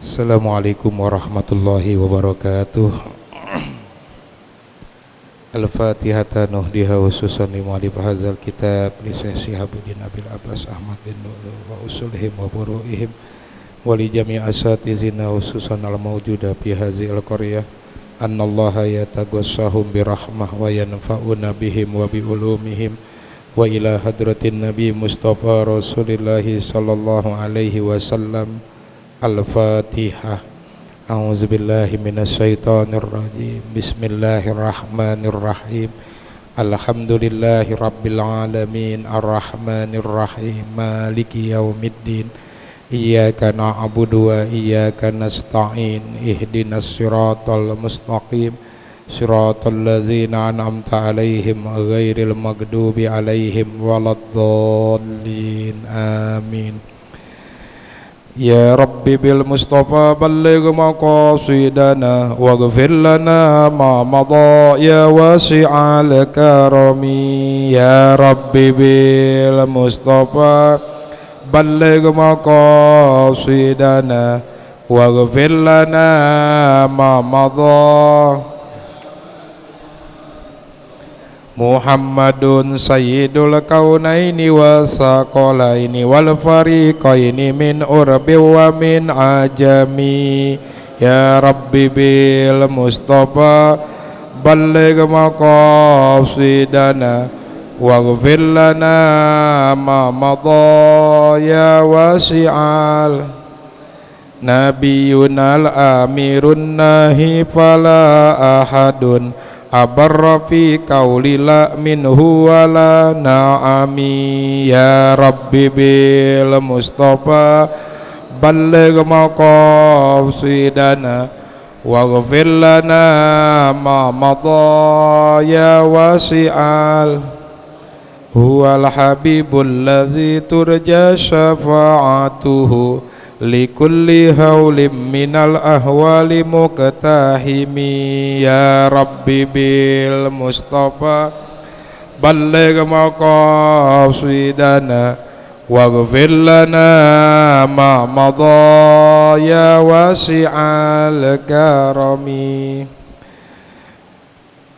Assalamualaikum warahmatullahi wabarakatuh. Al-Fatihata nuhdiha khususan li mu'allif hadzal kitab li Syekh Syihabuddin Abil Abbas Ahmad bin Lu'lu' wa usulihim wa buru'ihim wa li jami' asatizina khususan al-mawjuda fi hadhil qaryah annallaha yataghashshahum birahmah wa yanfa'una bihim wa bi ulumihim wa ila hadratin nabi Mustafa Rasulillahi sallallahu alaihi wasallam. Al-Fatihah. A'udzubillahi minasyaitonir rajim. Bismillahirrahmanirrahim. Alhamdulillahi rabbil alamin arrahmanir rahim maliki yaumiddin. Iyyaka na'budu wa iyyaka nasta'in. Ihdinas siratal mustaqim. Siratal ladzina an'amta 'alaihim ghairil maghdubi 'alaihim waladdallin. Amin. Ya Rabbi bil Mustafa balligh maqasidana waghfir lana ma madha ya wasi'al karami. Ya Rabbi bil Mustafa balligh maqasidana waghfir lana ma madha. Muhammadun sayyidul kaunaini wa saqalaini wal fariqaini min urbi wa min ajami. Ya Rabbi bil Mustafa balligh maqasidana waghfir lana ma madha ya wasi'al. Nabiyunal amirun nahi fala ahadun abarra fi qawli la minhu wala na'ami. Ya Rabbi bil Mustafa balligh maqasidana waghfir lana ma madha ya wasi'al. Huwal habibul ladzi turja syafa'atuhu likulli haulim minal ahwali muqtahimi. Ya Rabbi bil Mustafa balligh maqasidana waghfir lana ma madha ya wasi'al karami.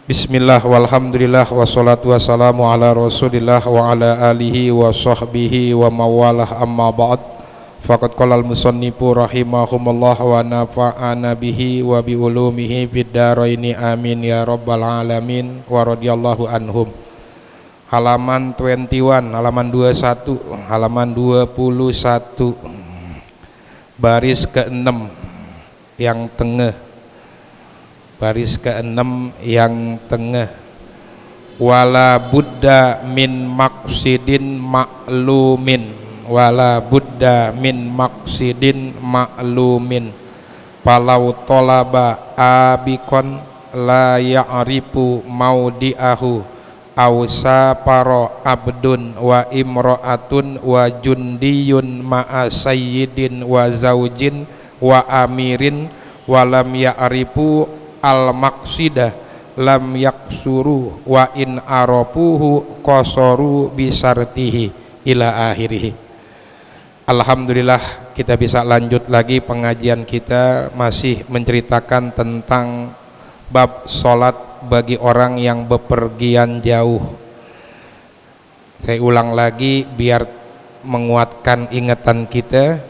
Bismillah walhamdulillah wassalatu wassalamu ala rasulillah wa ala alihi wa sahbihi wa mawalah amma ba'd. Faqad qala al-musannifu rahimahumullah wa nafa'ana bihi wa bi ulumihi fid dharaini amin ya rabbal alamin wa radhiyallahu anhum. Halaman 21, halaman 21, halaman 21, baris ke-6 yang tengah, baris ke-6 yang tengah. Wala buddha min maqsidin ma'lumin, wala buddha min maqsidin ma'lumin, palau tolaba abikon la ya'rifu maudi'ahu awsa paro abdun wa imro'atun wa jundiyun ma'a sayyidin wa zaujin wa amirin walam ya'rifu al maqsidah lam yaksuru wa in arapuhu qasaru bisartihi ila akhirih. Alhamdulillah kita bisa lanjut lagi pengajian kita, masih menceritakan tentang bab sholat bagi orang yang bepergian jauh. Saya ulang lagi biar menguatkan ingatan kita,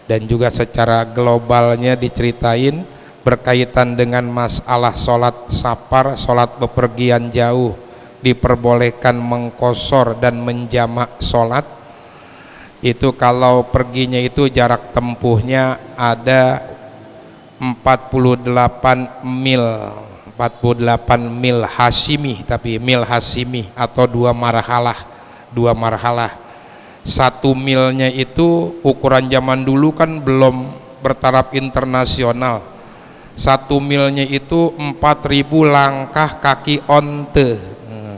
dan juga secara globalnya diceritain berkaitan dengan masalah sholat safar, sholat bepergian jauh. Diperbolehkan mengqosor dan menjamak sholat itu kalau perginya itu jarak tempuhnya ada 48 mil, 48 mil Hashimi, tapi mil Hashimi atau dua marhalah. Satu milnya itu ukuran zaman dulu kan belum bertaraf internasional. Satu milnya itu 4.000 langkah kaki onte.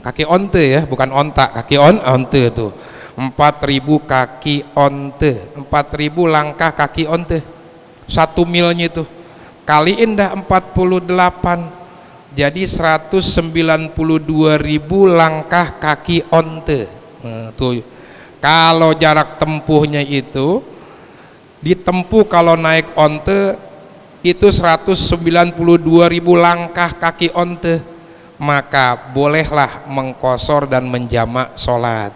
Kaki onte ya, bukan onta, kaki onte tuh. 4.000 kaki onte, 4.000 langkah kaki onte. Satu milnya itu kaliin dah 48, jadi 192.000 langkah kaki onte. Tuh, kalau jarak tempuhnya itu ditempuh kalau naik onte itu 192.000 langkah kaki onte, maka bolehlah mengkosor dan menjamak sholat.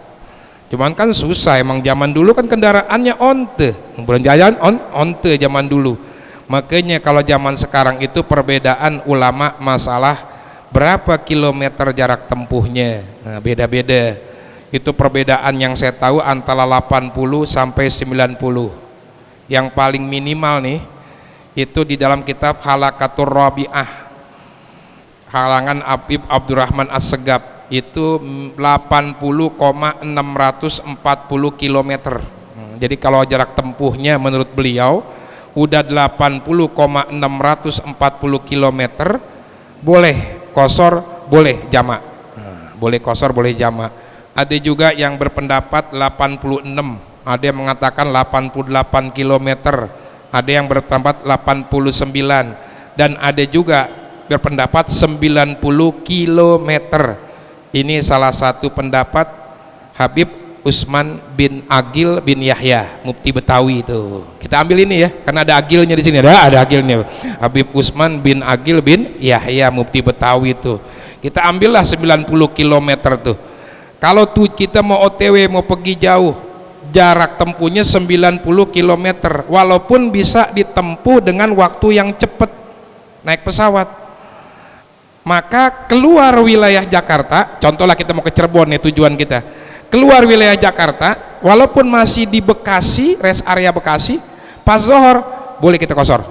Cuman kan susah, emang zaman dulu kan kendaraannya onte, bulan jalan onte zaman dulu. Makanya kalau zaman sekarang itu perbedaan ulama masalah berapa kilometer jarak tempuhnya, nah, beda-beda. Itu perbedaan yang saya tahu antara 80 sampai 90. Yang paling minimal nih itu di dalam kitab Halaqatur Rabi'ah halangan Habib Abdurrahman As-Segaf itu 80,640 km. Jadi kalau jarak tempuhnya menurut beliau udah 80,640 km, boleh kosor, boleh jamak. Boleh kosor, boleh jamak. Ada juga yang berpendapat 86, ada yang mengatakan 88 km, ada yang berpendapat 89, dan ada juga berpendapat 90 km. Ini salah satu pendapat Habib Usman bin Agil bin Yahya, Mufti Betawi itu. Kita ambil ini ya, karena ada agilnya di sini. Ada agilnya. Habib Usman bin Agil bin Yahya, Mufti Betawi itu. Kita ambillah 90 km tuh. Kalau tuh kita mau OTW, mau pergi jauh, jarak tempuhnya 90 km, walaupun bisa ditempuh dengan waktu yang cepat naik pesawat. Maka keluar wilayah Jakarta, contohlah kita mau ke Cirebon ya tujuan kita, keluar wilayah Jakarta, walaupun masih di Bekasi, rest area Bekasi, pas zohor boleh kita kosor.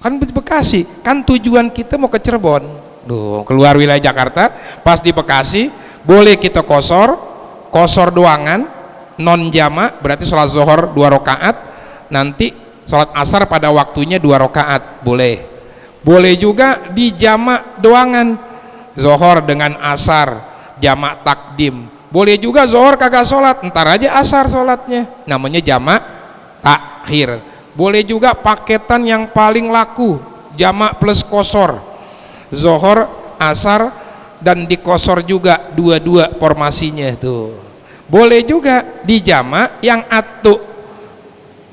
Kan Bekasi, kan tujuan kita mau ke Cirebon. Duh, keluar wilayah Jakarta, pas di Bekasi boleh kita kosor, kosor doangan, non jama, berarti sholat zohor 2 rakaat, nanti sholat asar pada waktunya 2 rakaat, boleh. Boleh juga di jamak doangan, zohor dengan asar, jamak takdim. Boleh juga zohor kagak sholat, ntar aja asar sholatnya, namanya jamak takhir. Boleh juga paketan yang paling laku, jamak plus kosor, zohor, asar, dan dikosor juga dua-dua formasinya tuh. Boleh juga di jamak yang atu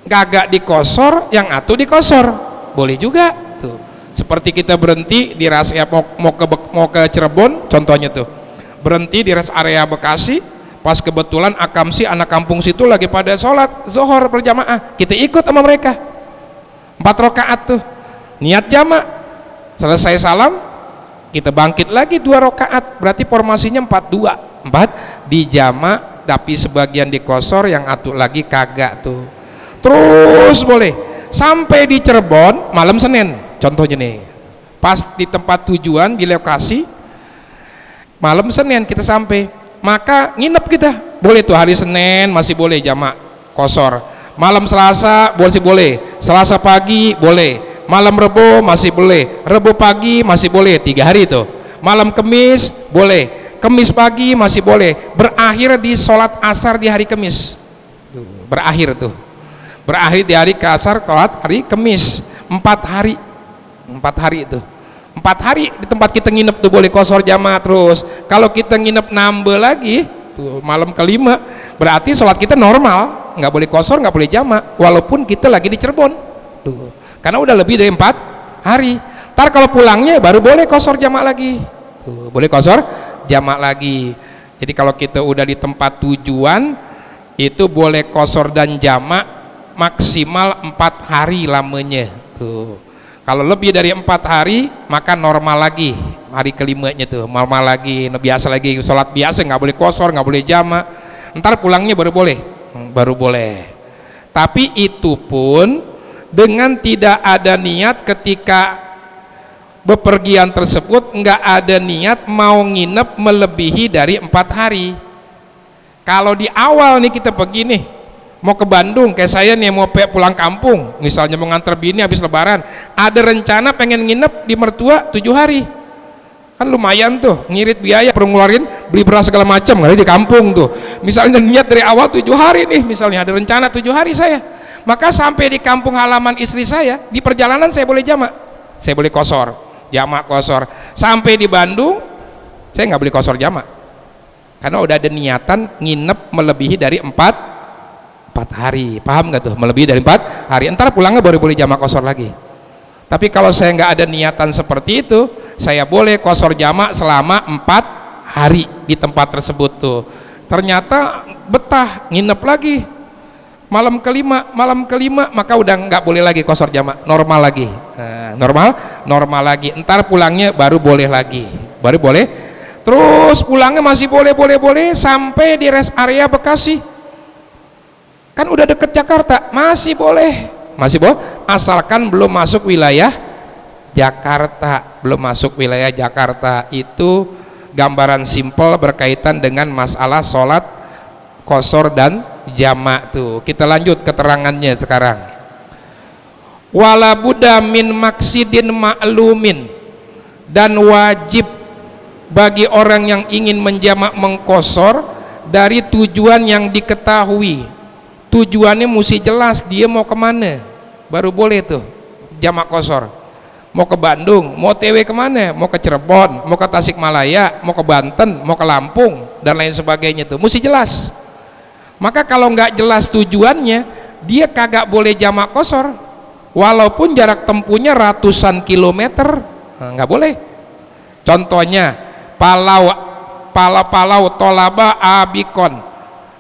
kagak dikosor, yang atu dikosor, boleh juga tuh. Seperti kita berhenti di rest area mau ke Cirebon contohnya tuh, berhenti di rest area Bekasi, pas kebetulan akamsi anak kampung situ lagi pada sholat zohor berjamaah, kita ikut sama mereka 4 rakaat tuh, niat jamak, selesai salam kita bangkit lagi 2 rakaat, berarti formasinya 4-2, 4 di jamak, tapi sebagian dikosor, yang atu lagi kagak tuh. Terus boleh sampai di Cirebon malam Senin contohnya nih, pas di tempat tujuan di lokasi malam Senin kita sampai, maka nginep kita boleh tuh, hari Senin masih boleh jamak kosor, malam Selasa masih boleh, Selasa pagi boleh, malam Rebo masih boleh, Rebo pagi masih boleh, 3 hari itu, malam Kemis boleh, Kemis pagi masih boleh, berakhir di sholat asar di hari Kemis, berakhir tuh, berakhir di hari asar sholat hari Kemis, 4 hari itu, 4 hari di tempat kita nginep tuh boleh kosor jamaah terus. Kalau kita nginep nambah lagi tuh malam kelima, berarti sholat kita normal, nggak boleh kosor, nggak boleh jamaah, walaupun kita lagi di Cirebon tuh, karena udah lebih dari 4 hari. Ntar kalau pulangnya baru boleh kosor jamaah lagi tuh, boleh kosor jamaah lagi. Jadi kalau kita udah di tempat tujuan itu boleh kosor dan jamaah maksimal 4 hari lamanya tuh. Kalau lebih dari 4 hari maka normal lagi, hari kelimanya tuh normal lagi, biasa lagi, sholat biasa, nggak boleh kosor, nggak boleh jamak, ntar pulangnya baru boleh, tapi itu pun dengan tidak ada niat ketika bepergian tersebut, nggak ada niat mau nginep melebihi dari 4 hari. Kalau di awal nih kita pergi nih mau ke Bandung, kayak saya nih mau pulang kampung, misalnya mau nganter bini habis lebaran, ada rencana pengen nginep di mertua 7 hari, kan lumayan tuh, ngirit biaya, perlu ngeluarin beli beras segala macam, nggak di kampung tuh, misalnya niat dari awal 7 hari nih, misalnya ada rencana 7 hari saya, maka sampai di kampung halaman istri saya, di perjalanan saya boleh jamak, saya boleh kosor, jamak kosor, sampai di Bandung saya nggak boleh kosor jamak, karena udah ada niatan nginep melebihi dari 4 hari. Paham nggak tuh? Melebihi dari 4 hari. Entar pulangnya baru boleh jamak qasar lagi. Tapi kalau saya nggak ada niatan seperti itu, saya boleh qasar jamak selama 4 hari di tempat tersebut tuh. Ternyata betah, nginep lagi. Malam kelima maka udah nggak boleh lagi qasar jamak, normal lagi. Normal lagi. Entar pulangnya baru boleh lagi. Baru boleh. Terus pulangnya masih boleh sampai di rest area Bekasi. Kan udah deket Jakarta, masih boleh, asalkan belum masuk wilayah Jakarta. Belum masuk wilayah Jakarta. Itu gambaran simpel berkaitan dengan masalah sholat qasar dan jamak tuh. Kita lanjut keterangannya sekarang. Wala budda min maksidin ma'lumin, dan wajib bagi orang yang ingin menjamak mengqasar dari tujuan yang diketahui. Tujuannya mesti jelas, dia mau kemana baru boleh tuh jamak qasar. Mau ke Bandung, mau TW kemana, mau ke Cirebon, mau ke Tasikmalaya, mau ke Banten, mau ke Lampung dan lain sebagainya tuh mesti jelas. Maka kalau nggak jelas tujuannya, dia kagak boleh jamak qasar walaupun jarak tempuhnya ratusan kilometer. Nggak boleh. Contohnya palau tolaba abikon,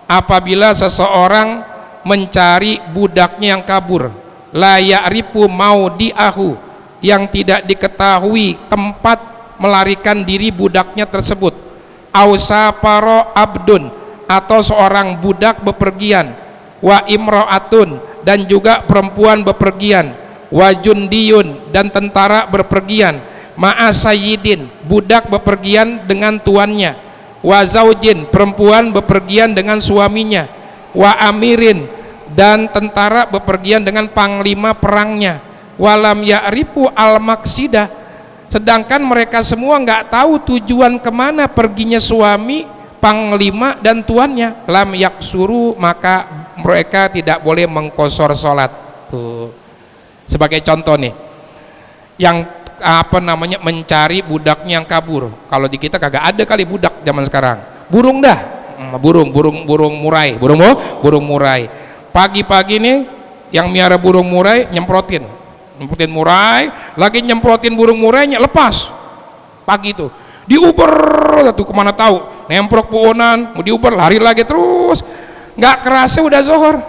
apabila seseorang mencari budaknya yang kabur, la ya'rifu maudi'ahu, yang tidak diketahui tempat melarikan diri budaknya tersebut, ausaparo abdun, atau seorang budak bepergian, wa imro'atun, dan juga perempuan bepergian, wa jundiyun, dan tentara bepergian, ma'a sayyidin, budak bepergian dengan tuannya, wa zaujin, perempuan bepergian dengan suaminya, wa amirin, dan tentara bepergian dengan panglima perangnya, walam ya'rifu al-maksidah, sedangkan mereka semua nggak tahu tujuan kemana perginya suami, panglima, dan tuannya, lam yaksuru, maka mereka tidak boleh mengqasar sholat tuh. Sebagai contoh nih, yang mencari budaknya yang kabur. Kalau di kita kagak ada kali budak zaman sekarang, burung dah, burung murai. Pagi-pagi nih yang miara burung murai nyemprotin murai, lagi nyemprotin burung murainya, lepas pagi tuh diuber tuh kemana tahu, nemprok pohonan, mau diuber lari lagi terus, nggak kerasa udah zohor,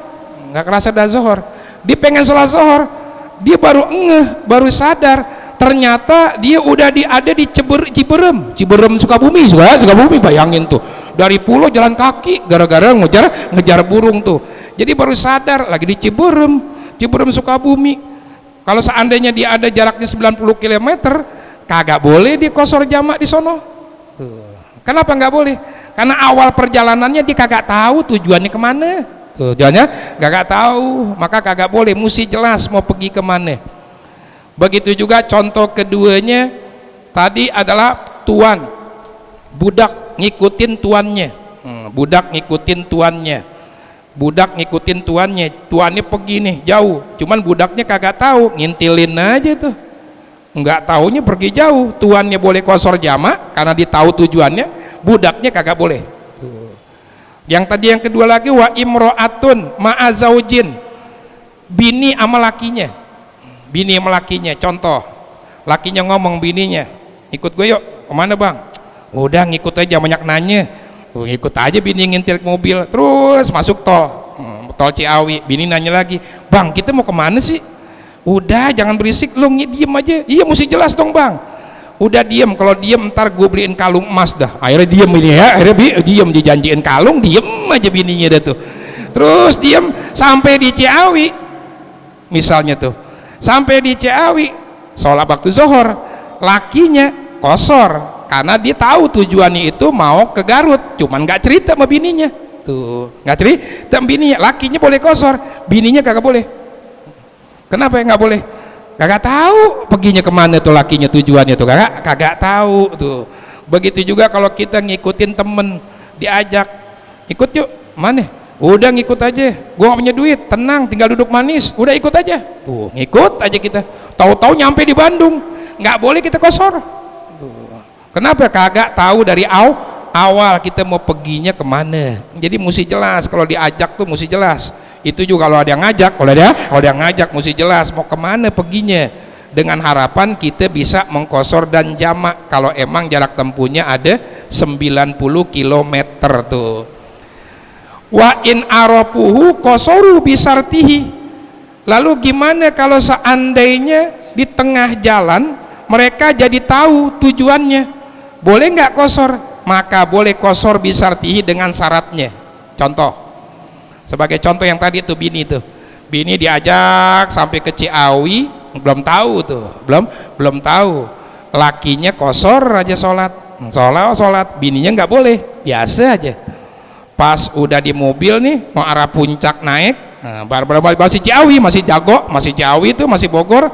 dia pengen sholat zohor, dia baru sadar ternyata dia udah ada di Ciberem Sukabumi, bayangin tuh, dari pulau jalan kaki gara-gara ngejar burung tuh. Jadi baru sadar lagi di Ciberem Sukabumi. Kalau seandainya dia ada jaraknya 90 km, kagak boleh di qasar jamak di sono. Kenapa nggak boleh? Karena awal perjalanannya dia kagak tahu tujuannya kemana. Tujuannya kagak tahu, maka kagak boleh, mesti jelas mau pergi kemana. Begitu juga contoh keduanya tadi adalah tuan, budak ngikutin tuannya, tuannya pergi nih jauh, cuman budaknya kagak tahu, ngintilin aja tuh, nggak taunya pergi jauh. Tuannya boleh qasar jamak karena ditahu tujuannya, budaknya kagak boleh. Yang tadi yang kedua lagi, wa imro'atun ma'azaujin, bini sama lakinya, contoh lakinya ngomong bininya, ikut gue yuk, kemana bang? Udah ngikut aja, banyak nanya. Ikut aja bini ngintil mobil, terus masuk tol Ciawi. Bini nanya lagi, bang kita mau kemana sih? Udah jangan berisik, lu diem aja. Iya mesti jelas dong bang. Udah diem, kalau diem ntar gue beliin kalung emas dah. Akhirnya diem ini ya, diem, dijanjiin kalung, diem aja bininya dah tuh. Terus diem sampai di Ciawi, misalnya tuh, sampai di Ciawi sholat waktu zohor, lakinya qasar karena dia tahu tujuannya itu mau ke Garut, cuman nggak cerita sama bininya tuh, nggak cerita sama bininya. Lakinya boleh qasar, bininya kagak boleh. Kenapa ya nggak boleh? Kagak tahu perginya kemana tuh lakinya, tujuannya tuh kagak tahu tuh. Begitu juga kalau kita ngikutin temen, diajak ikut yuk mana, udah ngikut aja, gua nggak punya duit, tenang, tinggal duduk manis, udah ikut aja tuh, ngikut aja kita. Tahu-tahu nyampe di Bandung, nggak boleh kita qasar. Kenapa? Kagak tahu dari awal kita mau perginya kemana. Jadi mesti jelas, kalau diajak tuh mesti jelas. Itu juga kalau ada yang ngajak, kalau ada yang ngajak mesti jelas mau kemana peginya, dengan harapan kita bisa mengkosor dan jamak kalau emang jarak tempuhnya ada 90 km tuh. Wa in arapuhu kosoru bisartihi. Lalu gimana kalau seandainya di tengah jalan mereka jadi tahu tujuannya, boleh nggak kosor? Maka boleh kosor bisartihi dengan syaratnya. Contoh, sebagai contoh yang tadi tuh bini diajak sampai ke Ciawi, belum tahu tuh, belum tahu, lakinya kosor aja sholat, bininya nggak boleh, biasa aja. Pas udah di mobil nih mau arah puncak naik, masih Ciawi, masih Dago, masih Ciawi tuh, masih Bogor,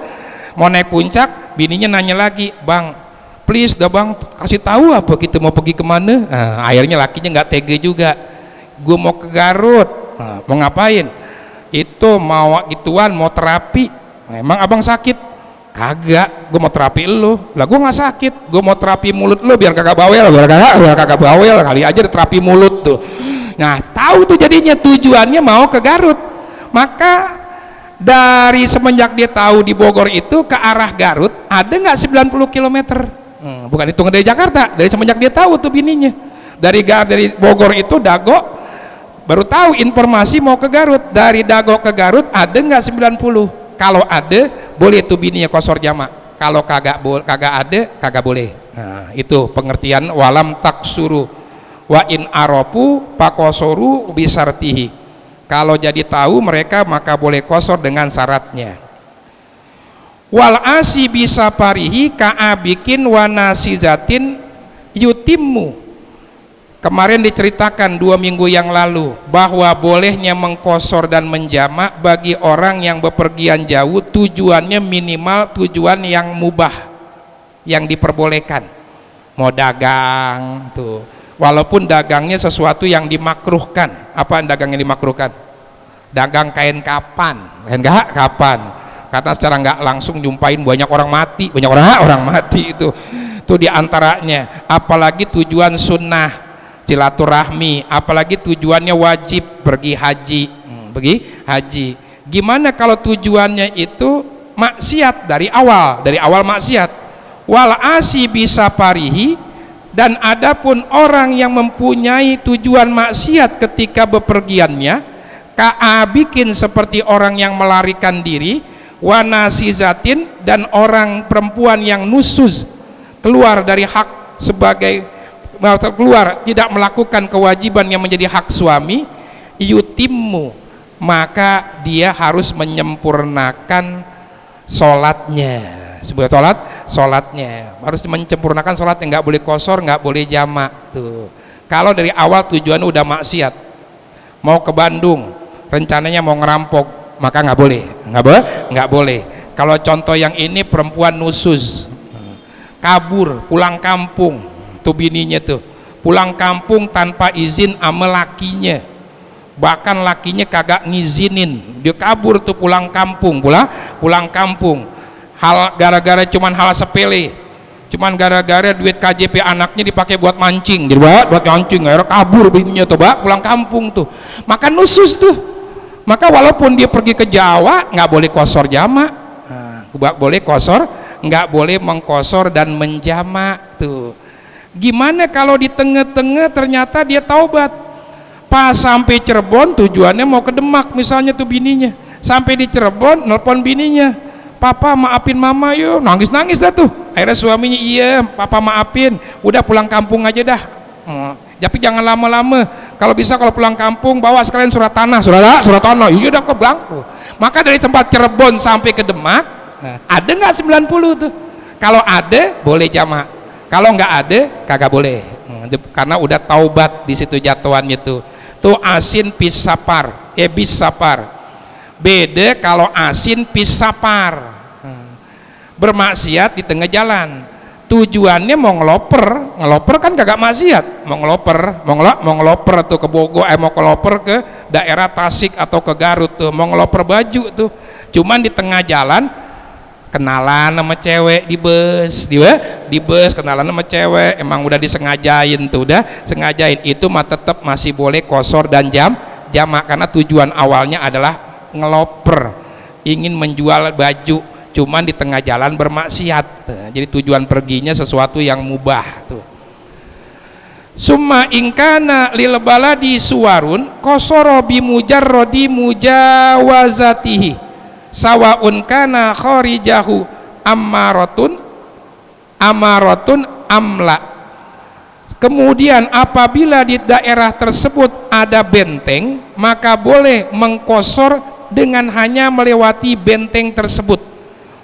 mau naik puncak, bininya nanya lagi, bang, please dah bang, kasih tahu apa kita mau pergi kemana. Akhirnya lakinya nggak tege juga, gue mau ke Garut. Mau ngapain? Itu mau gituan, mau terapi. Emang abang sakit? Kagak, gue mau terapi lu. Lah gue nggak sakit, gue mau terapi mulut lu biar kagak bawel, biar kagak bawel, kali aja terapi mulut tuh. Nah tahu tuh jadinya tujuannya mau ke Garut. Maka dari semenjak dia tahu di Bogor itu ke arah Garut ada nggak 90 km? Bukan hitung dari Jakarta, dari semenjak dia tahu tuh bininya. Dari Bogor itu Dago baru tahu informasi mau ke Garut. Dari Dago ke Garut ada nggak 90? Kalau ada boleh tuh bininya kosor jamak, kalau kagak ada kagak boleh. Nah itu pengertian walam taksuru wa in aropu pakosoru bisartihi. Kalau jadi tahu mereka maka boleh kosor dengan syaratnya. Wal asi bisa parihi ka'abikin wa nasizatin yutimmu. Kemarin diceritakan 2 minggu yang lalu bahwa bolehnya mengkosor dan menjamak bagi orang yang bepergian jauh, tujuannya minimal tujuan yang mubah, yang diperbolehkan. Mau dagang tuh, walaupun dagangnya sesuatu yang dimakruhkan. Apa dagang yang dimakruhkan? Dagang kain kapan, karena secara nggak langsung nyumpain banyak orang mati itu diantaranya. Apalagi tujuan sunnah silaturahmi, apalagi tujuannya wajib pergi haji. Gimana kalau tujuannya itu maksiat dari awal maksiat? Wal asi bisa parihi, dan adapun orang yang mempunyai tujuan maksiat ketika bepergiannya, ka'abikin seperti orang yang melarikan diri, wanasizatin dan orang perempuan yang nusuz, keluar dari hak sebagai keluar, tidak melakukan kewajiban yang menjadi hak suami, yutimmu, maka dia harus menyempurnakan sholatnya. Sebuah sholatnya harus menyempurnakan sholatnya, nggak boleh kosor, nggak boleh jamak tuh. Kalau dari awal tujuan udah maksiat, mau ke Bandung rencananya mau ngerampok, maka nggak boleh. Kalau contoh yang ini perempuan nusuz, kabur pulang kampung tuh, bininya tuh pulang kampung tanpa izin sama lakinya, bahkan lakinya kagak ngizinin, dia kabur tuh pulang kampung, gara-gara cuman hal sepele, cuman gara-gara duit KJP anaknya dipakai buat mancing, jadi buat mancing, akhirnya kabur bininya tuh pulang kampung tuh, maka nusus tuh. Maka walaupun dia pergi ke Jawa nggak boleh kosor jamak, nggak boleh mengkosor dan menjamak tuh. Gimana kalau di tengah-tengah ternyata dia taubat, pas sampai Cirebon tujuannya mau ke Demak misalnya tuh bininya, sampai di Cirebon nelpon bininya, papa maafin mama yuk, nangis dah tuh. Akhirnya suaminya, iya papa maafin, udah pulang kampung aja dah, tapi jangan lama-lama, kalau bisa kalau pulang kampung bawa sekalian surat tanah, iya udah ke Bangku. Maka dari tempat Cirebon sampai ke Demak ada nggak 90 tuh? Kalau ada boleh jamak, kalau nggak ada kagak boleh, karena udah taubat di situ jatuhannya tuh asin bis sapar, bis sapar. Beda kalau asin bis sapar, bermaksiat di tengah jalan, tujuannya mau ngeloper kan kagak maksiat, mau ngeloper tuh ke Bogor, mau ngeloper ke daerah Tasik atau ke Garut tuh, mau ngeloper baju tuh, cuman di tengah jalan kenalan sama cewek di bus kenalan sama cewek, emang udah disengajain tuh, itu mah tetap masih boleh kosor dan jamak karena tujuan awalnya adalah ngeloper, ingin menjual baju, cuman di tengah jalan bermaksiat. Jadi tujuan perginya sesuatu yang mubah tuh. Summa ingkana lil baladi suwarun qasara bi mujarradi mujawazatihi sawaun kana kharijahu amaratun amla. Kemudian apabila di daerah tersebut ada benteng, maka boleh mengkosor dengan hanya melewati benteng tersebut,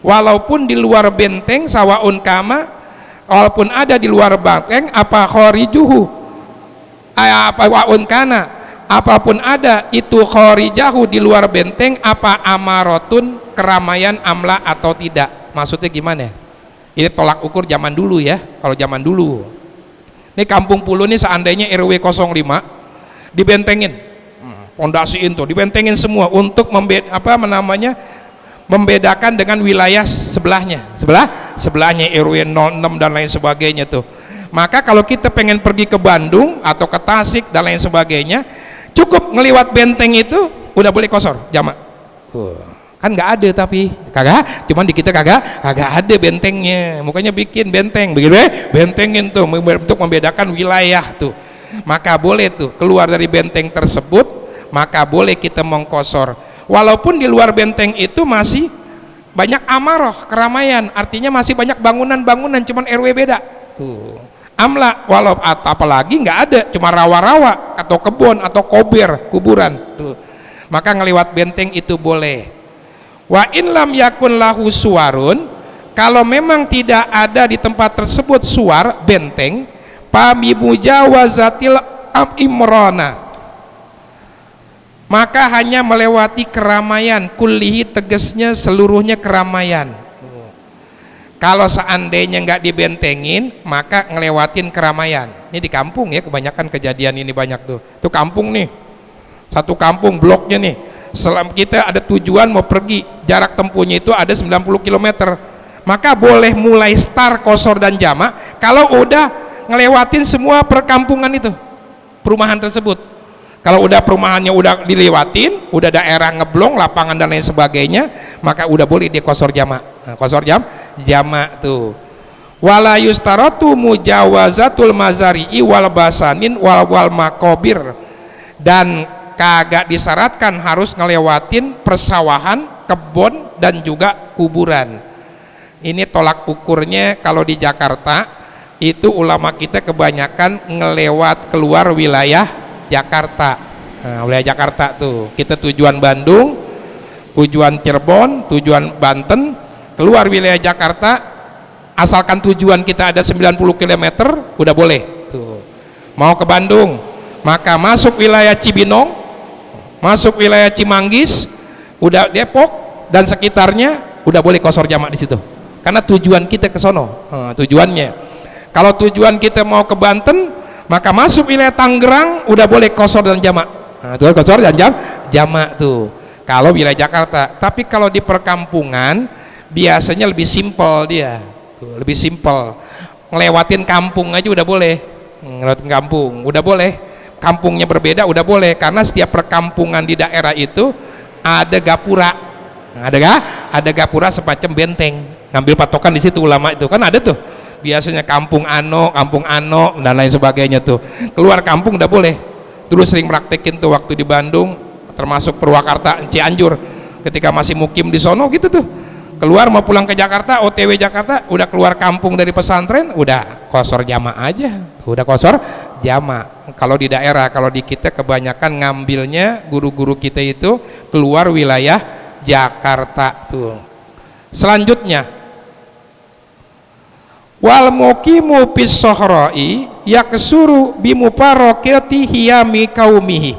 walaupun di luar benteng sawaun kama, walaupun ada di luar benteng apa kharijuhu apa waun kana, apapun ada itu kharijahu di luar benteng apa amaratun keramaian amla atau tidak. Maksudnya gimana? Ini tolak ukur zaman dulu ya. Kalau zaman dulu ini Kampung Pulo ini seandainya RW 05 dibentengin, pondasiin tuh, dibentengin semua untuk membedakan dengan wilayah sebelahnya RW 06 dan lain sebagainya tuh. Maka kalau kita pengen pergi ke Bandung atau ke Tasik dan lain sebagainya, cukup ngeliwat benteng itu udah boleh kosor jamak. Kan nggak ada, tapi kagak, cuman di kita kagak ada bentengnya, makanya bikin benteng begitu bentengin tuh untuk membedakan wilayah tuh. Maka boleh tuh keluar dari benteng tersebut, maka boleh kita mengkosor walaupun di luar benteng itu masih banyak amaroh, keramaian, artinya masih banyak bangunan-bangunan, cuman RW beda tuh. Amla, walau apalagi nggak ada, cuma rawa-rawa atau kebun atau kuburan tuh, maka ngeliwat benteng itu boleh. Wa in lam yakun lahu suwarun, kalau memang tidak ada di tempat tersebut suar, benteng, pamimujawazatil imrona, maka hanya melewati keramaian, kullihi tegasnya seluruhnya keramaian. Kalau seandainya nggak dibentengin, maka ngelewatin keramaian. Ini di kampung ya, kebanyakan kejadian ini banyak tuh. Tuh kampung nih, satu kampung bloknya nih, selama kita ada tujuan mau pergi, jarak tempuhnya itu ada 90 km, maka boleh mulai start kosor dan jamak kalau udah ngelewatin semua perkampungan itu, perumahan tersebut. Kalau udah perumahannya udah dilewatin, udah daerah ngeblong, lapangan dan lain sebagainya, maka udah boleh dia kosor jamak. Nah, kosor jamak tuh. Wala yustaratu mujawazatul mazari'i wal basanin wal makobir, dan kagak disyaratkan harus ngelewatin persawahan, kebun dan juga kuburan. Ini tolak ukurnya kalau di Jakarta itu ulama kita kebanyakan ngelewat keluar wilayah Jakarta. Nah, wilayah Jakarta tuh kita tujuan Bandung, tujuan Cirebon, tujuan Banten, keluar wilayah Jakarta, asalkan tujuan kita ada 90 km udah boleh tuh. Mau ke Bandung, maka masuk wilayah Cibinong, masuk wilayah Cimanggis, udah Depok dan sekitarnya udah boleh kosor jamak di situ. Karena tujuan kita ke sono, tujuannya. Kalau tujuan kita mau ke Banten, maka masuk wilayah Tangerang udah boleh kosor dan jamak. Nah, tuh kosor dan jamak tuh. Kalau wilayah Jakarta, tapi kalau di perkampungan biasanya lebih simpel dia. Tuh, lebih simpel. Ngelewatin kampung aja udah boleh. Ngelewatin kampung udah boleh. Kampungnya berbeda udah boleh, karena setiap perkampungan di daerah itu ada gapura. Ada gapura semacam benteng, ngambil patokan di situ ulama itu kan ada tuh biasanya kampung ano dan lain sebagainya tuh. Keluar kampung udah boleh. Dulu sering praktekin tuh waktu di Bandung, termasuk Purwakarta, Cianjur, ketika masih mukim di sono gitu tuh, keluar mau pulang ke Jakarta, OTW Jakarta, udah keluar kampung dari pesantren, udah kosor jamak aja, udah kosor jamak. Kalau di daerah, kalau di kita kebanyakan ngambilnya guru-guru kita itu keluar wilayah Jakarta tuh. Selanjutnya, wal muqimu fis sohrai yaksuru bimuparokati hiyami kaumihi.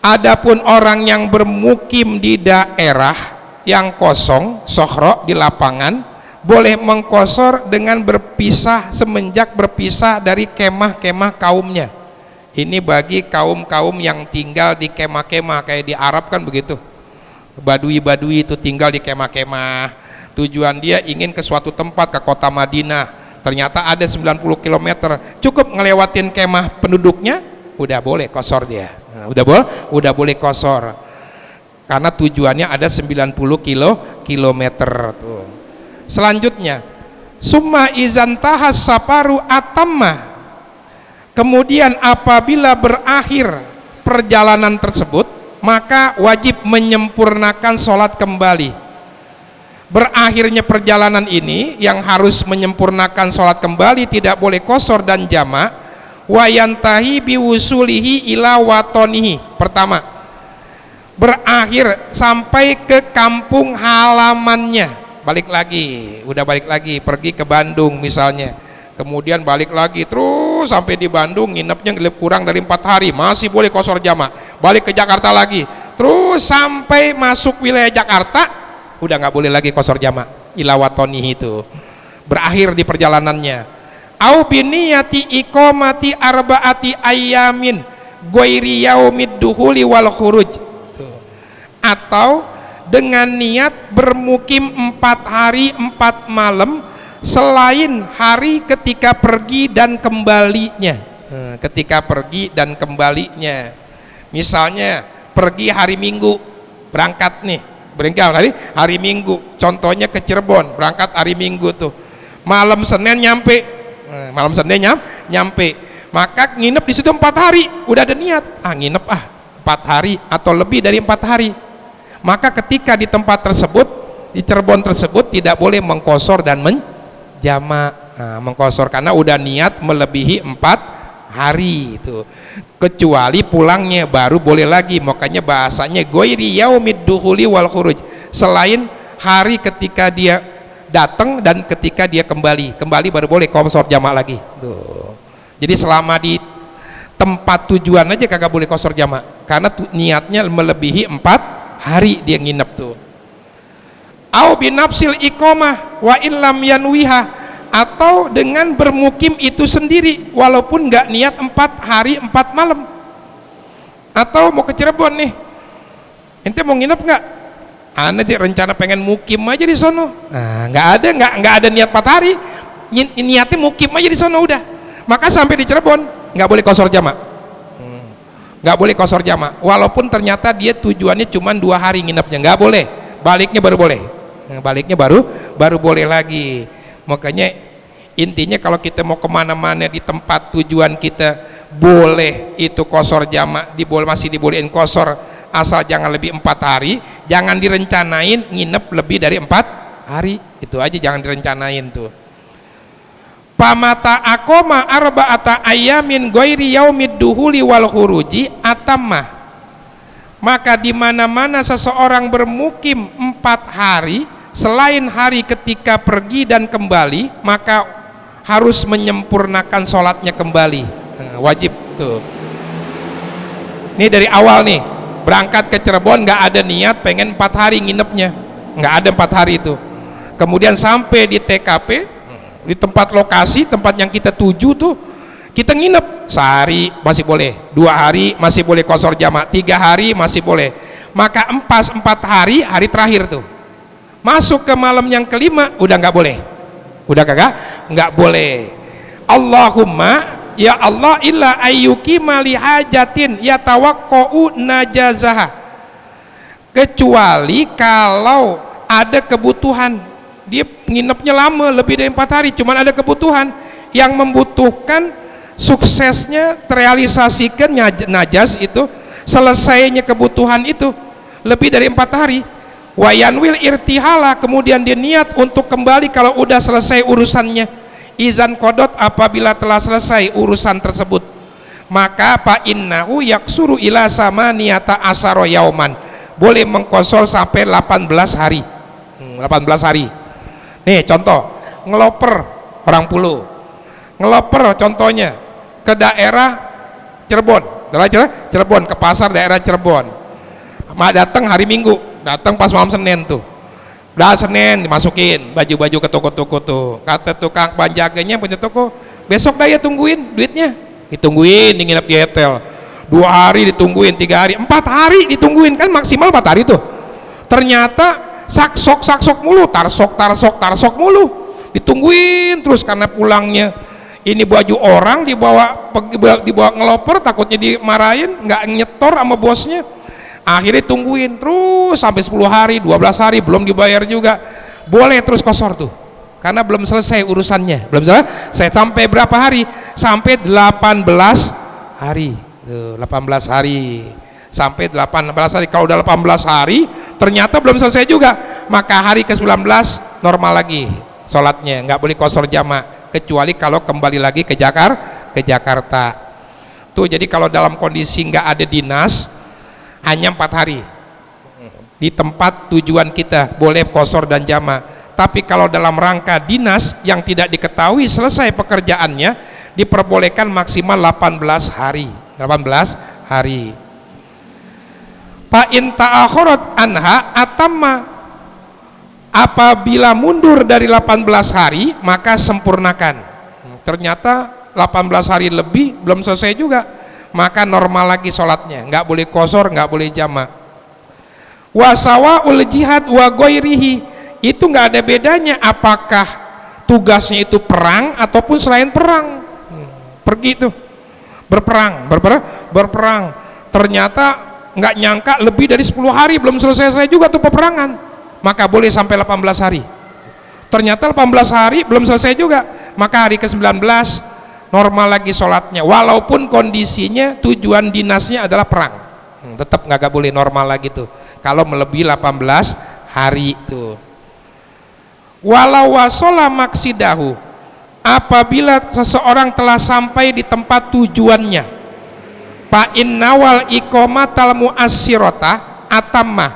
Adapun orang yang bermukim di daerah yang kosong, sohro, di lapangan, boleh mengkosor dengan berpisah semenjak berpisah dari kemah-kemah kaumnya. Ini bagi kaum-kaum yang tinggal di kemah-kemah, kayak di Arab kan begitu, badui-badui itu tinggal di kemah-kemah, tujuan dia ingin ke suatu tempat, ke kota Madinah, ternyata ada 90 km, cukup ngelewatin kemah penduduknya, udah boleh kosor dia. Nah, udah boleh kosor karena tujuannya ada 90 kilometer tuh. Selanjutnya summa izantahas safaru atamma, kemudian apabila berakhir perjalanan tersebut maka wajib menyempurnakan sholat kembali. Berakhirnya perjalanan ini yang harus menyempurnakan sholat kembali, tidak boleh kosor dan jamak. Wayantahi biwusulihi ila watonihi, pertama berakhir sampai ke kampung halamannya, udah balik lagi pergi ke Bandung misalnya, kemudian balik lagi terus sampai di Bandung, nginepnya kurang dari 4 hari, masih boleh kosor jamak. Balik ke Jakarta lagi terus sampai masuk wilayah Jakarta, udah nggak boleh lagi kosor jamak. Ila watonihi itu berakhir di perjalanannya. Au biniyati iqamati arba'ati ayyamin ghairi yaumid duhuli wal khuruj, atau dengan niat bermukim 4 hari 4 malam selain hari ketika pergi dan kembalinya. Ketika pergi dan kembalinya, misalnya pergi hari Minggu, berangkat nih, berangkat hari Minggu, contohnya ke Cirebon, berangkat hari Minggu tuh, malam Senin nyampe, maka nginep di situ 4 hari, udah ada niat, nginep 4 hari atau lebih dari 4 hari, maka ketika di tempat tersebut, di Cirebon tersebut, tidak boleh mengkosor dan menjamak. Mengkosor karena udah niat melebihi 4 hari itu, kecuali pulangnya baru boleh lagi. Makanya bahasanya ghairi yaumid dukhuli wal khuruj, selain hari ketika dia datang dan ketika dia kembali baru boleh kosor jamak lagi tuh. Jadi selama di tempat tujuan aja kagak boleh kosor jamak karena niatnya melebihi 4 hari dia nginep tuh. Au binafsil iqamah wa illam yanwiha, atau dengan bermukim itu sendiri walaupun nggak niat 4 hari 4 malam. Atau mau ke Cirebon nih, ente mau nginep nggak? Ana aja rencana pengen mukim aja di sono. Nggak ada niat 4 hari, niatnya mukim aja di sono udah. Maka sampai di Cirebon nggak boleh kosor jamak. Nggak boleh kosor jamak walaupun ternyata dia tujuannya cuma 2 hari nginepnya, nggak boleh. Baliknya baru boleh. Baliknya baru boleh lagi. Makanya intinya kalau kita mau kemana-mana di tempat tujuan kita, boleh itu kosor jamak, masih dibolehin kosor, asal jangan lebih 4 hari, jangan direncanain nginep lebih dari 4 hari, itu aja jangan direncanain tuh. Pamata akoma arba'ata ayamin ghairi yaumid duhuli wal khuruji atamah, maka di mana-mana seseorang bermukim 4 hari selain hari ketika pergi dan kembali, maka harus menyempurnakan sholatnya kembali. Wajib tuh. Ini dari awal nih, berangkat ke Cirebon nggak ada niat pengen 4 hari nginepnya, nggak ada 4 hari itu. Kemudian sampai di TKP, di tempat lokasi, tempat yang kita tuju tuh, kita nginep sehari masih boleh, 2 hari masih boleh kosor jamak, 3 hari masih boleh. Maka 4 hari, hari terakhir tuh masuk ke malam yang kelima udah nggak boleh, udah nggak boleh. Allahumma ya Allah illa ayyuki mali hajatin yatawaqqa'u najazaha, kecuali kalau ada kebutuhan, dia nginepnya lama lebih dari 4 hari, cuman ada kebutuhan yang membutuhkan suksesnya terrealisasikan najas itu, selesainya kebutuhan itu lebih dari 4 hari. Wayanwil irtihala, kemudian dia niat untuk kembali kalau udah selesai urusannya. Izan kodot, apabila telah selesai urusan tersebut, maka fa innahu yaksuru ila sama niata asaro yauman, boleh mengkosor sampai 18 hari. 18 hari. Nih contoh, ngeloper orang Pulau, ngeloper contohnya ke daerah Cirebon, Cirebon ke pasar daerah Cirebon, datang hari Minggu, datang pas malam Senin tuh, udah Senin dimasukin baju-baju ke toko-toko tuh, kata tukang penjaganya punya toko, besok dah ya tungguin duitnya, ditungguin, nginep di hotel 2 hari, ditungguin 3 hari, 4 hari ditungguin, kan maksimal 4 hari tuh, ternyata saksok mulu, tarsok mulu, ditungguin terus karena pulangnya Ini baju orang dibawa ngeloper, takutnya dimarahin, nggak nyetor sama bosnya. Akhirnya tungguin terus sampai 10 hari 12 hari belum dibayar juga. Boleh terus kosor tuh, karena belum selesai urusannya. Belum selesai sampai berapa hari? Sampai 18 hari tuh, 18 hari sampai 18 hari. Kalau udah 18 hari ternyata belum selesai juga, maka hari ke-19 normal lagi sholatnya, nggak boleh kosor jamak, kecuali kalau kembali lagi ke Jakarta tuh. Jadi kalau dalam kondisi nggak ada dinas, hanya 4 hari di tempat tujuan kita boleh kosor dan jamak. Tapi kalau dalam rangka dinas yang tidak diketahui selesai pekerjaannya, diperbolehkan maksimal 18 hari. 18 hari. Fa in ta'akharat anha atamma, apabila mundur dari 18 hari maka sempurnakan. Ternyata 18 hari lebih belum selesai juga, maka normal lagi sholatnya, nggak boleh kosor, nggak boleh jamak. Wasawaul jihad wa ghairihi, itu nggak ada bedanya apakah tugasnya itu perang ataupun selain perang. Pergi tuh berperang, ternyata nggak nyangka lebih dari 10 hari belum selesai juga tuh peperangan, maka boleh sampai 18 hari. Ternyata 18 hari belum selesai juga, maka hari ke-19 normal lagi sholatnya, walaupun kondisinya tujuan dinasnya adalah perang. Tetap nggak boleh normal lagi tuh kalau melebihi 18 hari tuh. Walau wasola maksidahu, apabila seseorang telah sampai di tempat tujuannya, fa innawal iqamatal muassirata atamma,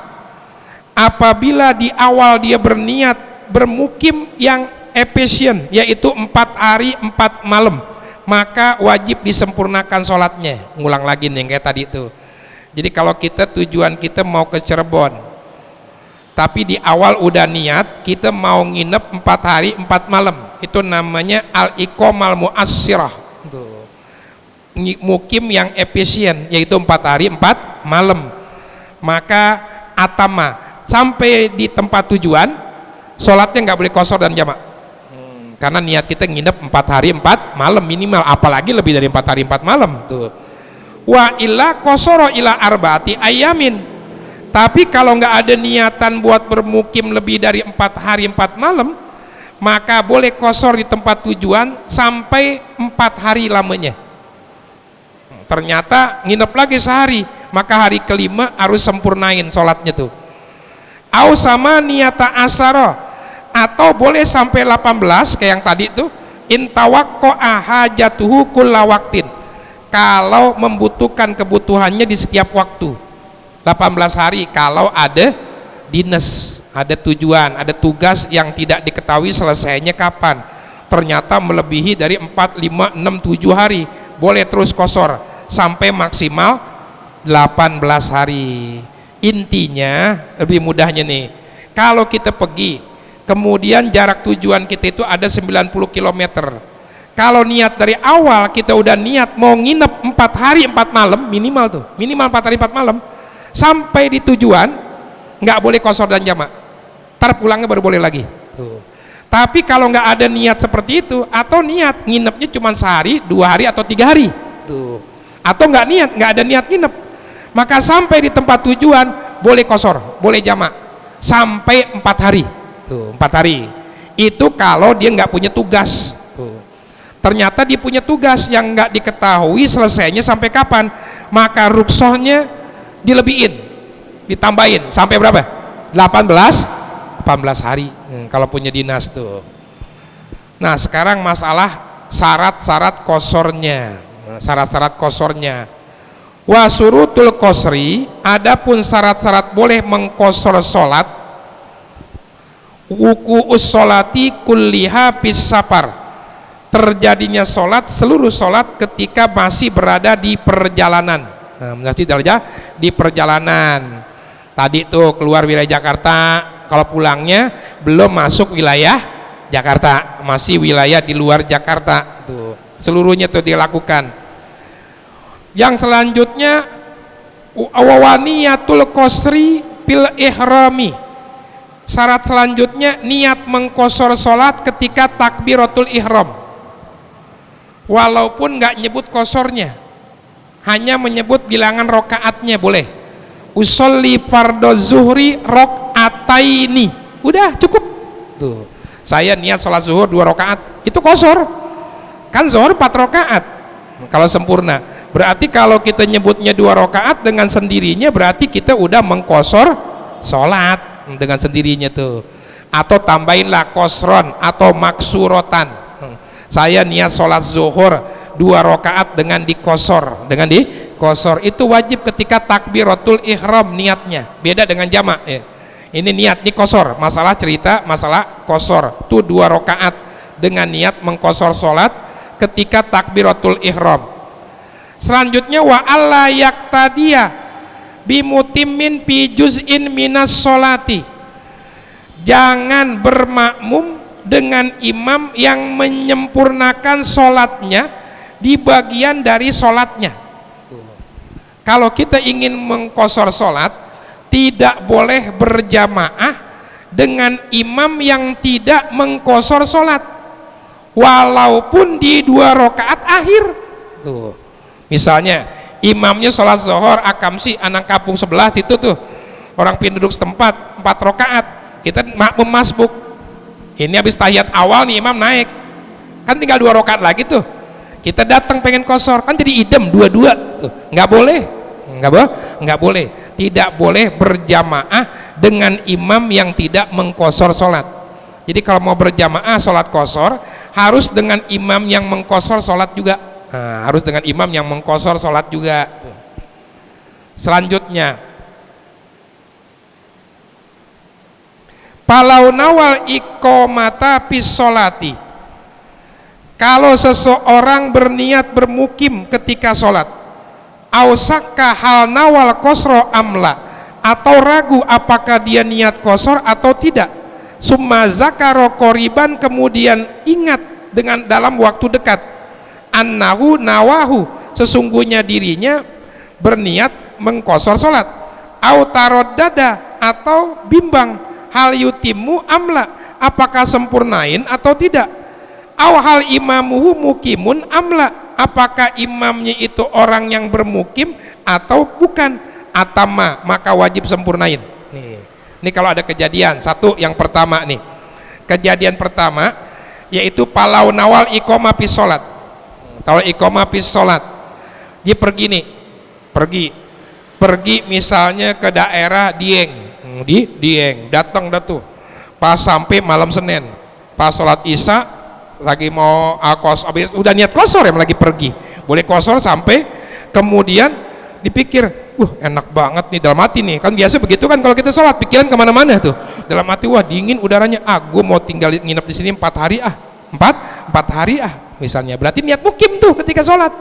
apabila di awal dia berniat bermukim yang efisien, yaitu 4 hari 4 malam, maka wajib disempurnakan sholatnya. Ngulang lagi nih kayak tadi itu. Jadi kalau kita tujuan kita mau ke Cirebon, tapi di awal udah niat kita mau nginep 4 hari 4 malam, itu namanya al-iqamal muassirah, mukim yang efisien, yaitu 4 hari 4 malam. Maka atama, sampai di tempat tujuan sholatnya nggak boleh kosor dan jamak, karena niat kita nginep 4 hari 4 malam minimal, apalagi lebih dari 4 hari 4 malam tuh. Wa illa kosoro ila arbaati ayamin, tapi kalau nggak ada niatan buat bermukim lebih dari 4 hari 4 malam, maka boleh kosor di tempat tujuan sampai 4 hari lamanya. Ternyata nginep lagi sehari, maka hari kelima harus sempurnain sholatnya tuh. Au sama niata asaro, atau boleh sampai 18 kayak yang tadi tuh, intawaqqa hajatuhu kulla waqtin, kalau membutuhkan kebutuhannya di setiap waktu. 18 hari kalau ada dinas, ada tujuan, ada tugas yang tidak diketahui selesainya kapan, ternyata melebihi dari 4, 5, 6, 7 hari, boleh terus kosor sampai maksimal 18 hari. Intinya lebih mudahnya nih, kalau kita pergi kemudian jarak tujuan kita itu ada 90 km, kalau niat dari awal kita udah niat mau nginep 4 hari 4 malam minimal tuh, minimal 4 hari 4 malam, sampai di tujuan nggak boleh kosor dan jamak, ntar pulangnya baru boleh lagi tuh. Tapi kalau nggak ada niat seperti itu, atau niat nginepnya cuma sehari 2 hari atau 3 hari tuh, atau nggak ada niat nginep, maka sampai di tempat tujuan boleh kosor, boleh jamak sampai 4 hari tuh. 4 hari itu kalau dia nggak punya tugas tuh. Ternyata dia punya tugas yang nggak diketahui selesainya sampai kapan, maka rukhsahnya dilebihin, ditambahin sampai berapa? 18 hari kalau punya dinas tuh. Nah sekarang masalah syarat-syarat kosornya. Syarat-syarat kosornya, wa surutul kosri, adapun syarat-syarat boleh mengkosor sholat, wuku'us sholati kulliha bis safar, terjadinya sholat, seluruh sholat ketika masih berada di perjalanan. Masih di perjalanan. Tadi tuh keluar wilayah Jakarta, kalau pulangnya belum masuk wilayah Jakarta, masih wilayah di luar Jakarta tuh, seluruhnya tuh dilakukan. Yang selanjutnya awaniyatul qasri fil ihrami, syarat selanjutnya niat mengkosor sholat ketika takbiratul ihram. walaupun nggak nyebut kosornya, hanya menyebut bilangan rokaatnya boleh. Usolli fardhu zuhri rakaataini, udah cukup tuh. Saya niat sholat zuhur 2 rakaat, itu kosor kan, zuhur 4 rakaat kalau sempurna. Berarti kalau kita nyebutnya 2 rakaat dengan sendirinya, berarti kita udah mengkosor sholat dengan sendirinya tuh. Atau tambahinlah kosron atau maksurotan, saya niat sholat zuhur 2 rakaat dengan dikosor, itu wajib ketika takbiratul ihram niatnya, beda dengan jamak ya. Ini niat ini kosor, masalah cerita masalah kosor tuh 2 rakaat dengan niat mengkosor sholat ketika takbiratul ihram. Selanjutnya wa alla yaqtadiya bimutimmin fi juz'in minas sholati, jangan bermakmum dengan imam yang menyempurnakan sholatnya di bagian dari sholatnya. Kalau kita ingin mengkosor sholat, tidak boleh berjamaah dengan imam yang tidak mengkosor sholat walaupun di 2 rakaat akhir tuh. Misalnya imamnya sholat zuhur akamsi anak kampung sebelah itu tuh, orang penduduk setempat 4 rakaat, kita makmum masbuk. Ini habis tahiyat awal nih imam naik, kan tinggal 2 rakaat lagi tuh, kita datang pengen kosor, kan jadi idem 2-2 tuh. Nggak boleh, tidak boleh berjamaah dengan imam yang tidak mengkosor sholat. Jadi kalau mau berjamaah sholat kosor, harus dengan imam yang mengkosor sholat juga. Nah, harus dengan imam yang mengkosor sholat juga. Selanjutnya, palau nawal iqomata pis sholati, kalau seseorang berniat bermukim ketika sholat, ausakka hal nawal kosro amla, atau ragu apakah dia niat kosor atau tidak, summa zakaro koriban, kemudian ingat dengan dalam waktu dekat, annahu nawahu, sesungguhnya dirinya berniat mengkosor sholat, au taroddada, atau bimbang, hal yutimu amla, apakah sempurnain atau tidak, au hal imamuhu mukimun amla, apakah imamnya itu orang yang bermukim atau bukan, atama, maka wajib sempurnain. Nih kalau ada kejadian satu, yang pertama nih, kejadian pertama yaitu palau nawal iqomah pis sholat. Kalau iqomah pis sholat, dia pergi nih, pergi misalnya ke daerah Dieng, datang tuh pas sampai malam Senin, pas sholat isya lagi mau udah niat kosor ya, lagi pergi, boleh kosor sampai kemudian dipikir, enak banget nih dalam hati nih, kan biasa begitu kan kalau kita sholat, pikiran kemana-mana tuh dalam hati, wah dingin udaranya, gue mau tinggal nginep di sini 4 hari misalnya, berarti niat mukim tuh ketika sholat.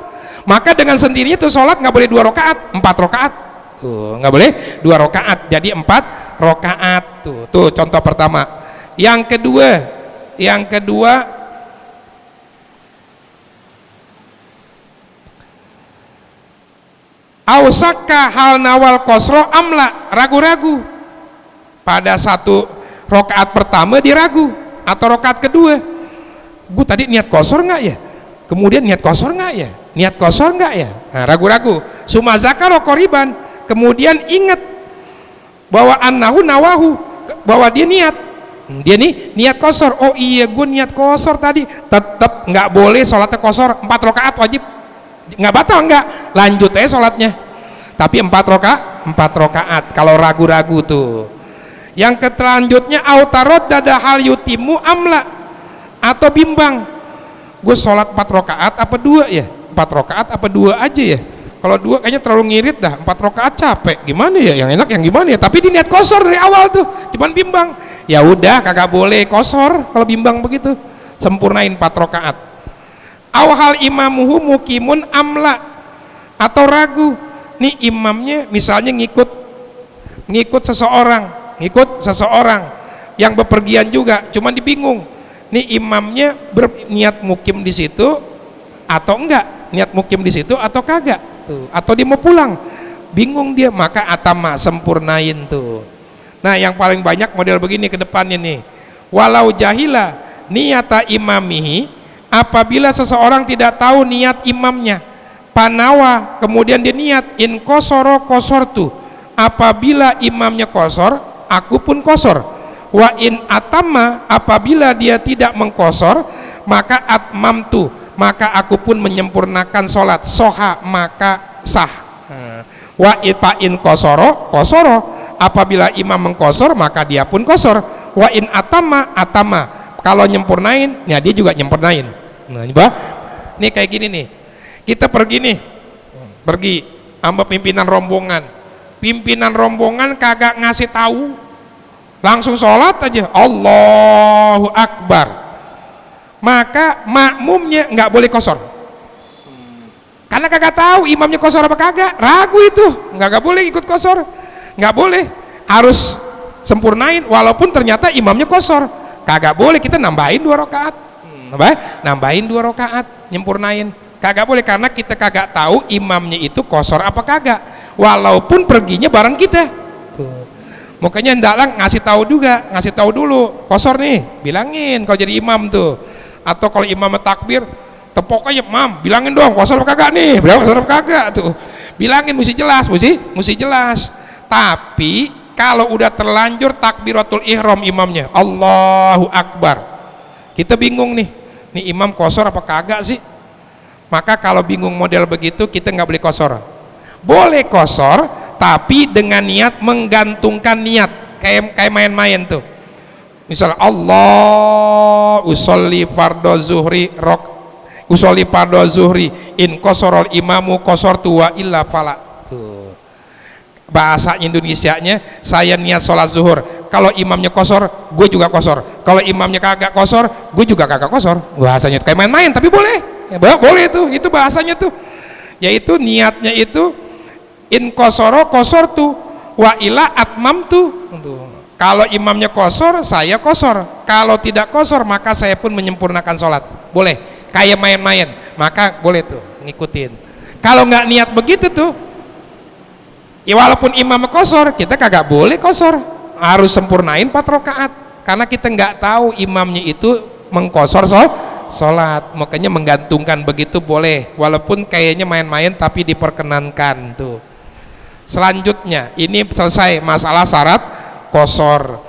Maka dengan sendirinya tuh sholat nggak boleh 2 rakaat, 4 rakaat tuh, nggak boleh 2 rakaat, jadi 4 rakaat tuh contoh pertama. Yang kedua ausakka hal nawal kosro amla, ragu-ragu pada 1 rakaat pertama dia ragu, atau rakaat kedua, gue tadi niat kosor nggak ya, kemudian niat kosor nggak ya, nah, ragu-ragu, summa zakaro koriban, kemudian ingat bahwa annahu nawahu, bahwa dia niat kosor, oh iya gue niat kosor tadi, tetap nggak boleh sholatnya kosor, 4 rakaat wajib, nggak batal, nggak lanjut aja sholatnya, tapi 4 rakaat kalau ragu-ragu tuh. Yang selanjutnya autarod dada hal yutimu amla, atau bimbang, gue sholat 4 rakaat apa 2 ya, 4 rakaat apa 2 aja ya, kalau 2 kayaknya terlalu ngirit dah, 4 rakaat capek, gimana ya, yang enak yang gimana ya, tapi dia niat kosor dari awal tuh, cuman bimbang, ya udah kagak boleh kosor kalau bimbang begitu, sempurnain 4 rakaat. Awhal imamuhu mukimun amla, atau ragu nih imamnya misalnya ngikut seseorang yang bepergian juga, cuman dibingung nih imamnya berniat mukim di situ atau enggak, niat mukim di situ atau kagak tuh, atau dia mau pulang, bingung dia, maka atama, sempurnain tuh. Nah yang paling banyak model begini ke depannya nih, walau jahila niyata imamihi apabila seseorang tidak tahu niat imamnya, panawa kemudian dia niat in kosoro kosortu, apabila imamnya kosor aku pun kosor, wa in atama, apabila dia tidak mengkosor maka atmamtu, maka aku pun menyempurnakan sholat, soha maka sah. Wa in kosoro kosoro, apabila imam mengkosor maka dia pun kosor, wa in atama atama, kalau nyempurnain ya dia juga nyempurnain. Nah ini kayak gini nih, kita pergi sama pimpinan rombongan kagak ngasih tahu, langsung sholat aja Allahu Akbar, maka makmumnya nggak boleh kosor, karena kagak tahu imamnya kosor apa kagak, ragu itu, nggak boleh ikut kosor, nggak boleh, harus sempurnain walaupun ternyata imamnya kosor, kagak boleh kita nambahin 2 rakaat, nambahin 2 rakaat, nyempurnain, kagak boleh, karena kita kagak tahu imamnya itu kosor apa kagak, walaupun perginya bareng kita. Tuh. Makanya ndaklah ngasih tahu dulu, kosor nih, bilangin kalau jadi imam tuh, atau kalau imam takbir, tepok aja, mam, bilangin dong, kosor apa kagak nih, kosor apa kagak tuh, bilangin, mesti jelas. Tapi kalau udah terlanjur takbiratul ihram imamnya, Allahu Akbar, kita bingung nih imam kosor apa kagak sih, maka kalau bingung model begitu kita nggak boleh kosor. Boleh kosor tapi dengan niat menggantungkan niat, kayak main-main tuh, misalnya Allah usolli fardhu zuhri in kosorol imamu kosortu wa illa fala. Tuh bahasa Indonesianya, saya niat sholat zuhur, kalau imamnya kosor gue juga kosor, kalau imamnya kagak kosor gue juga kagak kosor. Bahasanya kayak main-main tapi boleh ya, boleh tuh, itu bahasanya tuh, yaitu niatnya itu in kosoro kosortu wa ila atmamtu. Kalau imamnya kosor saya kosor, kalau tidak kosor maka saya pun menyempurnakan sholat, boleh, kayak main-main, maka boleh tuh ngikutin. Kalau nggak niat begitu tuh ya, walaupun imam kosor kita kagak boleh kosor, harus sempurnain 4 rakaat, karena kita nggak tahu imamnya itu mengkosor sholat, makanya menggantungkan begitu boleh, walaupun kayaknya main-main tapi diperkenankan tuh. Selanjutnya ini selesai masalah syarat kosor.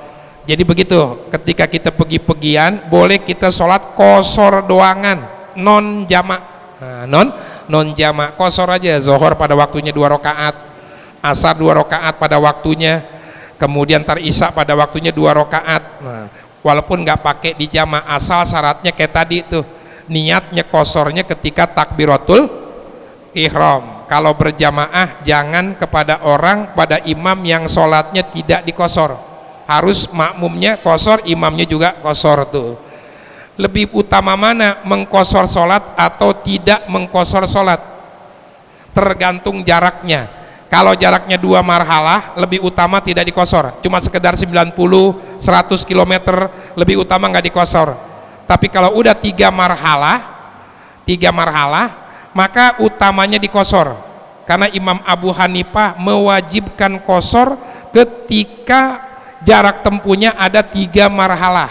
Jadi begitu, ketika kita pergi-pergian boleh kita sholat kosor doangan, non jamak. Non jamak, kosor aja, zuhur pada waktunya 2 rakaat, asar 2 rakaat pada waktunya, kemudian isya pada waktunya 2 rakaat. Nah, walaupun nggak pakai di jamak, asal syaratnya kayak tadi tuh, niatnya kosornya ketika takbiratul ihram. Kalau berjamaah jangan kepada pada imam yang sholatnya tidak dikosor, harus makmumnya kosor, imamnya juga kosor tuh. Lebih utama mana, mengkosor sholat atau tidak mengkosor sholat? Tergantung jaraknya. Kalau jaraknya 2 marhalah lebih utama tidak dikosor, cuma sekedar 90-100 km lebih utama nggak dikosor. Tapi kalau udah 3 marhalah maka utamanya dikosor, karena Imam Abu Hanifah mewajibkan kosor ketika jarak tempuhnya ada 3 marhalah.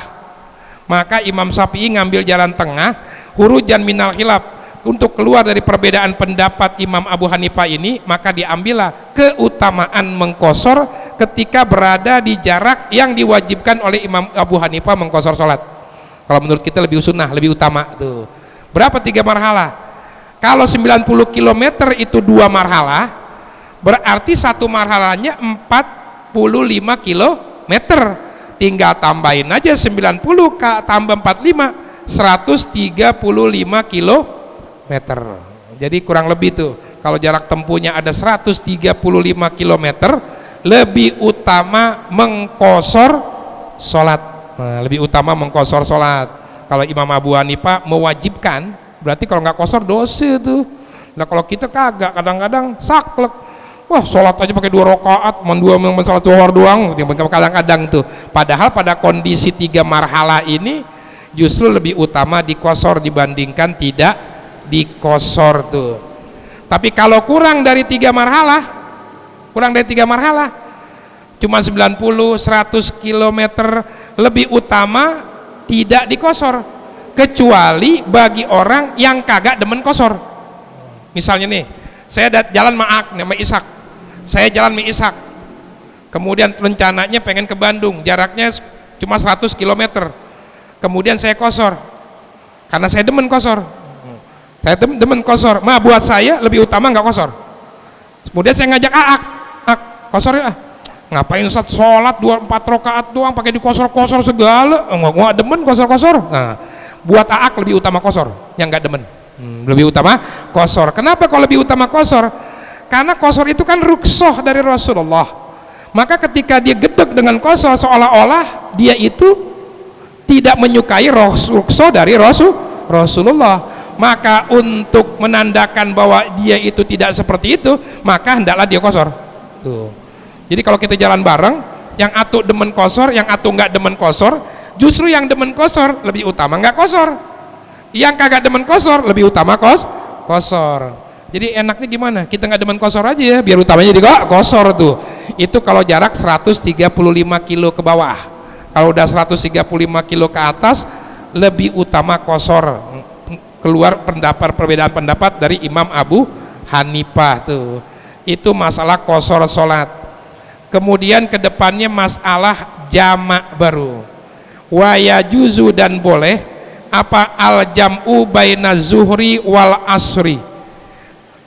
Maka Imam Syafi'i ngambil jalan tengah, hurujan minal khilaf, untuk keluar dari perbedaan pendapat Imam Abu Hanifah ini, maka diambillah keutamaan mengkosor ketika berada di jarak yang diwajibkan oleh Imam Abu Hanifah mengkosor sholat. Kalau menurut kita lebih sunnah, lebih utama tuh. Berapa 3 marhalah? Kalau 90 km itu 2 marhalah, berarti 1 marhalahnya 45 km, tinggal tambahin aja 90 tambah 45, 135 km. Jadi kurang lebih tuh, kalau jarak tempuhnya ada 135 km, lebih utama mengkosor sholat. Nah, lebih utama mengkosor sholat. Kalau Imam Abu Hanifah mewajibkan, berarti kalau nggak kosor dosa tuh. Nah kalau kita kagak, kadang-kadang saklek, wah sholat aja pakai 2 rakaat, sholat zuhur doang, kadang-kadang tuh. Padahal pada kondisi 3 marhalah ini justru lebih utama dikosor dibandingkan tidak dikosor tuh. Tapi kalau kurang dari 3 marhalah, cuma 90-100 km, lebih utama tidak dikosor. kecuali bagi orang yang kagak demen kosor. Misalnya nih, saya jalan Maak nama Ishak, saya jalan Ishak, kemudian rencananya pengen ke Bandung, jaraknya cuma 100 km, kemudian saya kosor karena saya demen kosor, saya demen kosor, buat saya lebih utama nggak kosor. Kemudian saya ngajak Aak kosor ya, ngapain Ustaz sholat 2-4 rakaat doang pakai dikosor-kosor segala, nggak demen kosor-kosor. Nah, buat Aak lebih utama kosor, yang nggak demen lebih utama kosor. Kenapa kalau lebih utama kosor? Karena kosor itu kan ruksoh dari Rasulullah, maka ketika dia gedek dengan kosor seolah-olah dia itu tidak menyukai ruksoh dari Rasulullah. Maka untuk menandakan bahwa dia itu tidak seperti itu, maka hendaklah dia kosor tuh. Jadi kalau kita jalan bareng, yang atu demen kosor, yang atu nggak demen kosor, justru yang demen kosor lebih utama nggak kosor, yang kagak demen kosor lebih utama kosor. Jadi enaknya gimana? Kita nggak demen kosor aja ya, biar utamanya juga kosor tuh. Itu kalau jarak 135 kilo ke bawah. Kalau udah 135 kilo ke atas, lebih utama kosor. Keluar perbedaan pendapat dari Imam Abu Hanifah tuh. Itu masalah kosor sholat. Kemudian kedepannya masalah jamak baru. Wa yajuzu, dan boleh apa al jam'u baina zuhri wal asri,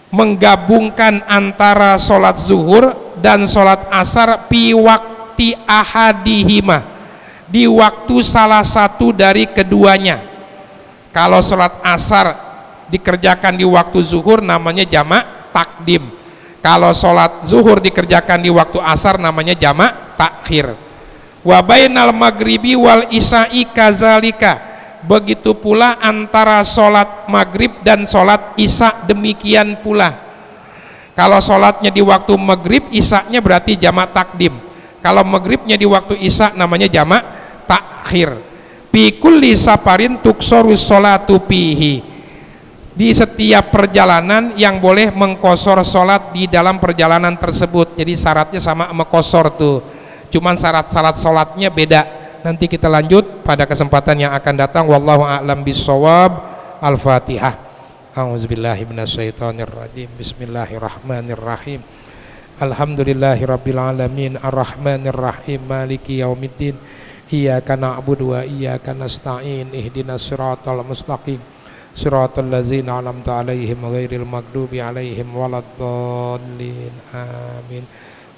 menggabungkan antara sholat zuhur dan sholat asar pi wakti ahadihima, di waktu salah satu dari keduanya. Kalau sholat asar dikerjakan di waktu zuhur namanya jamak takdim, kalau sholat zuhur dikerjakan di waktu asar namanya jamak takhir. Wa bainal maghribi wal isya'i kazalika, begitu pula antara sholat maghrib dan sholat isya demikian pula. Kalau sholatnya di waktu maghrib, isya'nya berarti jamak takdim. Kalau maghribnya di waktu isya namanya jamak takhir. Fi kulli safarin tuksoru sholatu pihi, di setiap perjalanan yang boleh mengkosor sholat di dalam perjalanan tersebut. Jadi syaratnya sama kosor tuh, cuman syarat-syarat sholatnya beda. Nanti kita lanjut pada kesempatan yang akan datang. Wallahu a'lam bissawab. Al-Fatihah. A'udzubillahi minasyaitonirrajim. Bismillahirrahmanirrahim. Alhamdulillahirabbil alamin, arrahmanirrahim, maliki yaumiddin. Iyyaka na'budu wa iyyaka nasta'in. Ihdinas siratal mustaqim, siratal ladzina an'amta 'alaihim ghairil maghdubi 'alaihim waladdallin. Amin.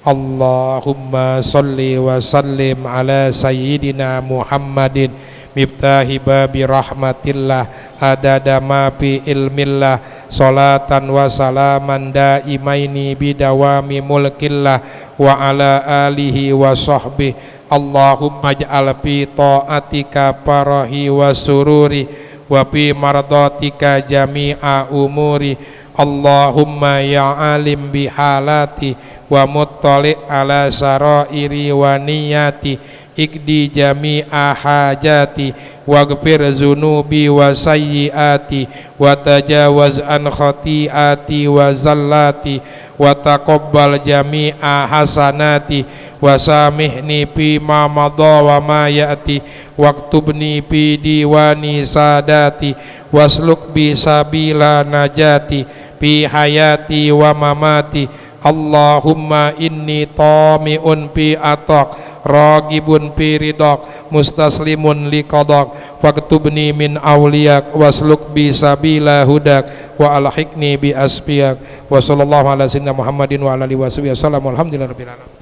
Allahumma salli wa sallim ala sayyidina Muhammadin miftahi babi rahmatillah adada ma fi ilmillah, salatan wa salaman daimaini bidawami mulkillah wa ala alihi wa sahbihi. Allahumma ja'al fi ta'atika farahi wa sururi wa fi mardatika jami'a umuri. Allahumma ya alim bihalati wa muttali ala sarairi wa niyati, ikdi jami'a hajati waghfir zunubi wa sayyiati wa tajawaz an khati'ati wa zallati wa taqabbal jami'a hasanati wa samihni fi ma madha wa ma ya'ti waktubni fi diwani sadati wasluk bi sabila najati fi hayati wa mamati. Allahumma inni tami'un fi atak, ragibun fi ridak, mustaslimun li qadak, faktubni min awliyak wasluk bi sabila hudak wa alhiqni bi asfiyak. Wa sallallahu ala sayyidina Muhammadin wa ala alihi wa sahbihi wasallam. Alhamdulillahirabbil alamin.